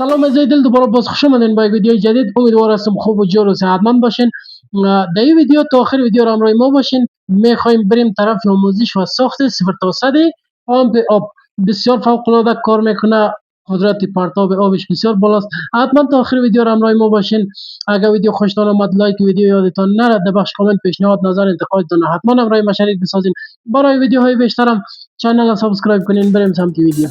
سلام عزیزای دل، دوباره باز خوش آمدین با یک ویدیو جدید. امیدوار هستم خوب و جور و صحتمند باشین. در این ویدیو تا آخر ویدیو را همراه ما باشین. میخوایم بریم طرف آموزش و ساخت 0 تا 100 آب به آب. بسیار فوق العاده کار میکنه، قدرت پرتاب آبش بسیار بالاست. حتما تا آخر ویدیو را همراه ما باشین. اگر ویدیو خوشتان آمد لایک ویدیو یادتان نره، در بخش کامنت پیشنهاد نظر انتقادتان حتما همراه ما شریک بسازین. برای ویدیوهای بیشترم چنل را سابسکرایب کنین. بریم سمت ویدیو.